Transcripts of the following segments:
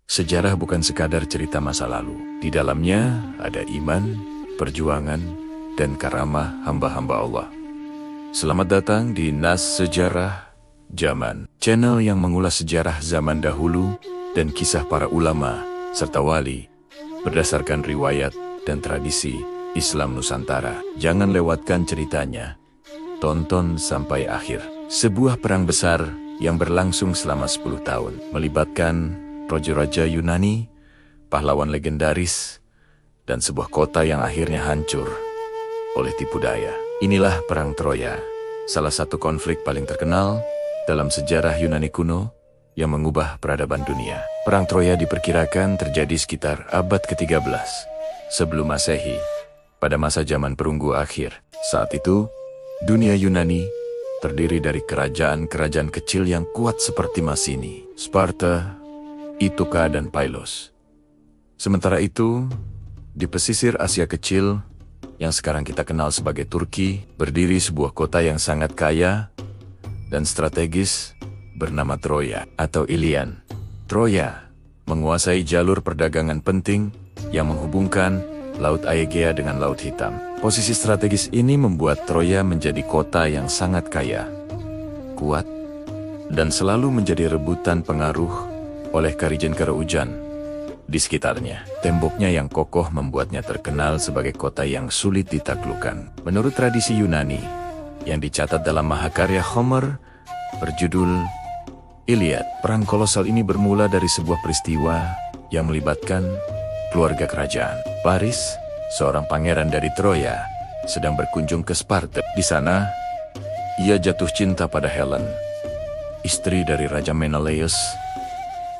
Sejarah bukan sekadar cerita masa lalu. Di dalamnya ada iman, perjuangan, dan karamah hamba-hamba Allah. Selamat datang di Nas Sejarah Zaman, channel yang mengulas sejarah zaman dahulu dan kisah para ulama serta wali berdasarkan riwayat dan tradisi Islam Nusantara. Jangan lewatkan ceritanya. Tonton sampai akhir. Sebuah perang besar yang berlangsung selama 10 tahun melibatkan raja-raja Yunani, pahlawan legendaris, dan sebuah kota yang akhirnya hancur oleh tipu daya. Inilah Perang Troya, salah satu konflik paling terkenal dalam sejarah Yunani kuno yang mengubah peradaban dunia. Perang Troya diperkirakan terjadi sekitar abad ke-13 sebelum Masehi, pada masa zaman perunggu akhir. Saat itu, dunia Yunani terdiri dari kerajaan-kerajaan kecil yang kuat seperti Masini, Sparta, Ituka, dan Pylos. Sementara itu, di pesisir Asia Kecil, yang sekarang kita kenal sebagai Turki, berdiri sebuah kota yang sangat kaya dan strategis bernama Troya atau Ilian. Troya menguasai jalur perdagangan penting yang menghubungkan Laut Aegea dengan Laut Hitam. Posisi strategis ini membuat Troya menjadi kota yang sangat kaya, kuat, dan selalu menjadi rebutan pengaruh oleh Karijen-Karaujaan di sekitarnya. Temboknya yang kokoh membuatnya terkenal sebagai kota yang sulit ditaklukkan. Menurut tradisi Yunani yang dicatat dalam Mahakarya Homer berjudul Iliad, perang kolosal ini bermula dari sebuah peristiwa yang melibatkan keluarga kerajaan. Paris, seorang pangeran dari Troya, sedang berkunjung ke Sparta. Di sana, ia jatuh cinta pada Helen, istri dari Raja Menelaus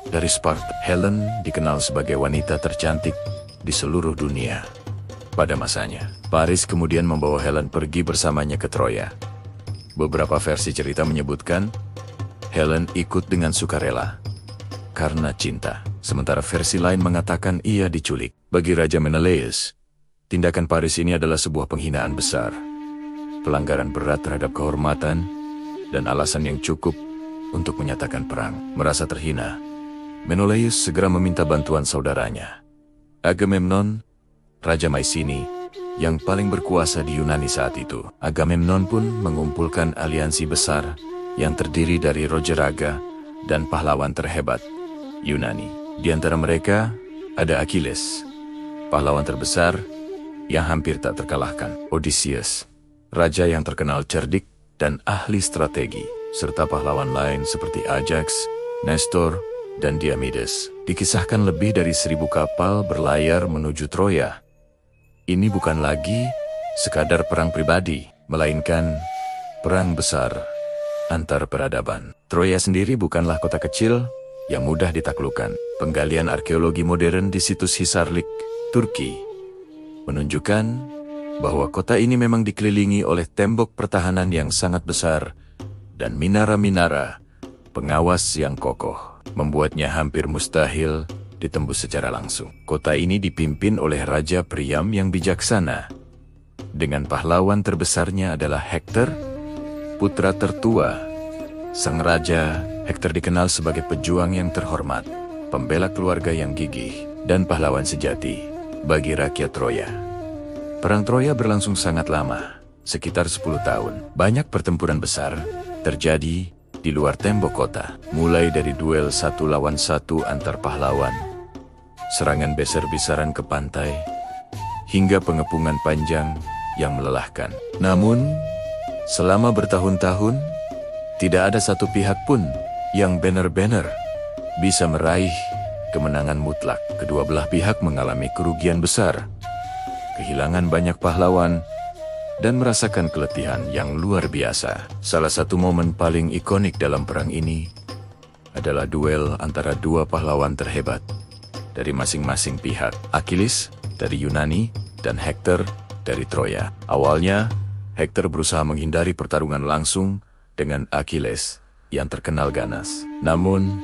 dari Sparta. Helen dikenal sebagai wanita tercantik di seluruh dunia pada masanya. Paris kemudian membawa Helen pergi bersamanya ke Troya. Beberapa versi cerita menyebutkan Helen ikut dengan sukarela karena cinta, sementara versi lain mengatakan ia diculik. Bagi Raja Menelaus, tindakan Paris ini adalah sebuah penghinaan besar, pelanggaran berat terhadap kehormatan, dan alasan yang cukup untuk menyatakan perang. Merasa terhina, Menelaus segera meminta bantuan saudaranya, Agamemnon, Raja Mycenae, yang paling berkuasa di Yunani saat itu. Agamemnon pun mengumpulkan aliansi besar yang terdiri dari raja-raga dan pahlawan terhebat Yunani. Di antara mereka ada Achilles, pahlawan terbesar yang hampir tak terkalahkan, Odysseus, raja yang terkenal cerdik dan ahli strategi, serta pahlawan lain seperti Ajax, Nestor, dan Diomedes. Dikisahkan lebih dari 1.000 kapal berlayar menuju Troya. Ini bukan lagi sekadar perang pribadi, melainkan perang besar antar peradaban. Troya sendiri bukanlah kota kecil yang mudah ditaklukkan. Penggalian arkeologi modern di situs Hisarlik, Turki, menunjukkan bahwa kota ini memang dikelilingi oleh tembok pertahanan yang sangat besar dan minara-minara pengawas yang kokoh, membuatnya hampir mustahil ditembus secara langsung. Kota ini dipimpin oleh Raja Priam yang bijaksana, dengan pahlawan terbesarnya adalah Hektor, putra tertua. Sang Raja Hektor dikenal sebagai pejuang yang terhormat, pembela keluarga yang gigih, dan pahlawan sejati bagi rakyat Troya. Perang Troya berlangsung sangat lama, sekitar 10 tahun. Banyak pertempuran besar terjadi di luar tembok kota, mulai dari duel 1 lawan 1 antar pahlawan, serangan besar-besaran ke pantai, hingga pengepungan panjang yang melelahkan. Namun, selama bertahun-tahun, tidak ada satu pihak pun yang benar-benar bisa meraih kemenangan mutlak. Kedua belah pihak mengalami kerugian besar, kehilangan banyak pahlawan, dan merasakan keletihan yang luar biasa. Salah satu momen paling ikonik dalam perang ini adalah duel antara 2 pahlawan terhebat dari masing-masing pihak, Achilles dari Yunani dan Hektor dari Troya. Awalnya, Hektor berusaha menghindari pertarungan langsung dengan Achilles yang terkenal ganas. Namun,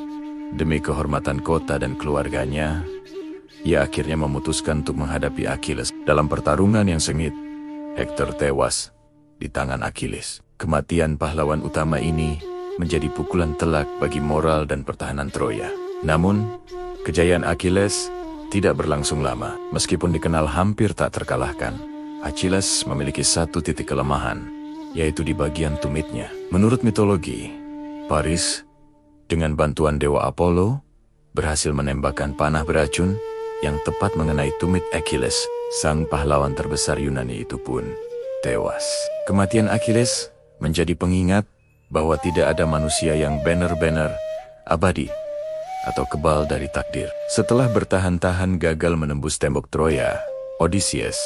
demi kehormatan kota dan keluarganya, ia akhirnya memutuskan untuk menghadapi Achilles. Dalam pertarungan yang sengit, Hektor tewas di tangan Achilles. Kematian pahlawan utama ini menjadi pukulan telak bagi moral dan pertahanan Troya. Namun, Kejayaan Achilles tidak berlangsung lama, meskipun dikenal hampir tak terkalahkan. Achilles memiliki satu titik kelemahan, yaitu di bagian tumitnya. Menurut mitologi, Paris, dengan bantuan dewa Apollo, berhasil menembakkan panah beracun yang tepat mengenai tumit Achilles. Sang pahlawan terbesar Yunani itu pun tewas. Kematian Achilles menjadi pengingat bahwa tidak ada manusia yang benar-benar abadi atau kebal dari takdir. Setelah bertahan-tahan gagal menembus tembok Troya, Odysseus,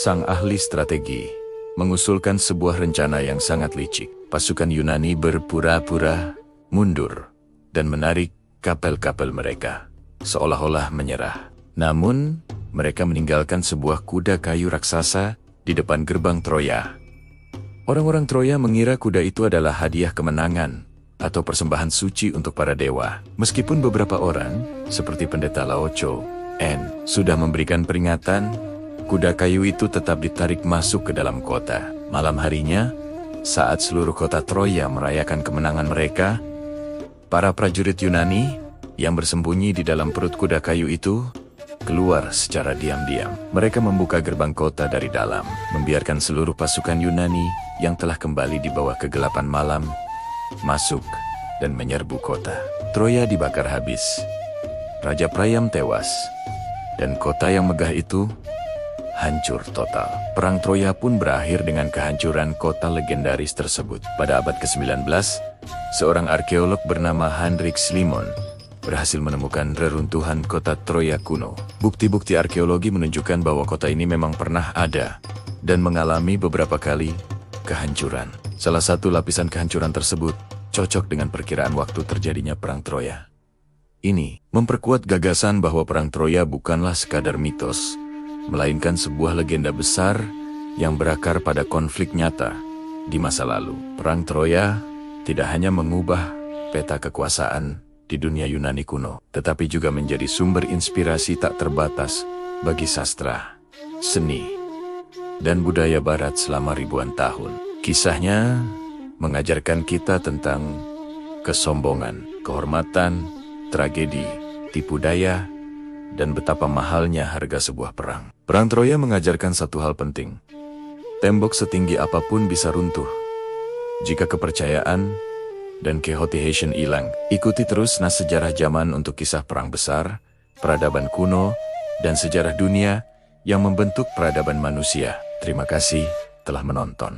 sang ahli strategi, mengusulkan sebuah rencana yang sangat licik. Pasukan Yunani berpura-pura mundur dan menarik kapal-kapal mereka, seolah-olah menyerah. Namun, mereka meninggalkan sebuah kuda kayu raksasa di depan gerbang Troya. Orang-orang Troya mengira kuda itu adalah hadiah kemenangan atau persembahan suci untuk para dewa. Meskipun beberapa orang, seperti pendeta Laocho, sudah memberikan peringatan, kuda kayu itu tetap ditarik masuk ke dalam kota. Malam harinya, saat seluruh kota Troya merayakan kemenangan mereka, para prajurit Yunani yang bersembunyi di dalam perut kuda kayu itu keluar secara diam-diam. Mereka membuka gerbang kota dari dalam, membiarkan seluruh pasukan Yunani yang telah kembali di bawah kegelapan malam masuk dan menyerbu kota. Troya dibakar habis. Raja Priam tewas, dan kota yang megah itu hancur total. Perang Troya pun berakhir dengan kehancuran kota legendaris tersebut. Pada abad ke-19, seorang arkeolog bernama Henrik Schliemann berhasil menemukan reruntuhan kota Troya kuno. Bukti-bukti arkeologi menunjukkan bahwa kota ini memang pernah ada dan mengalami beberapa kali kehancuran. Salah satu lapisan kehancuran tersebut cocok dengan perkiraan waktu terjadinya Perang Troya. Ini memperkuat gagasan bahwa Perang Troya bukanlah sekadar mitos, melainkan sebuah legenda besar yang berakar pada konflik nyata di masa lalu. Perang Troya tidak hanya mengubah peta kekuasaan di dunia Yunani kuno, tetapi juga menjadi sumber inspirasi tak terbatas bagi sastra, seni, dan budaya barat selama ribuan tahun. Kisahnya mengajarkan kita tentang kesombongan, kehormatan, tragedi, tipu daya, dan betapa mahalnya harga sebuah perang. Perang Troya mengajarkan satu hal penting. Tembok setinggi apapun bisa runtuh jika kepercayaan dan kehati-hatian hilang. Ikuti terus Nas Sejarah Zaman untuk kisah perang besar, peradaban kuno, dan sejarah dunia yang membentuk peradaban manusia. Terima kasih telah menonton.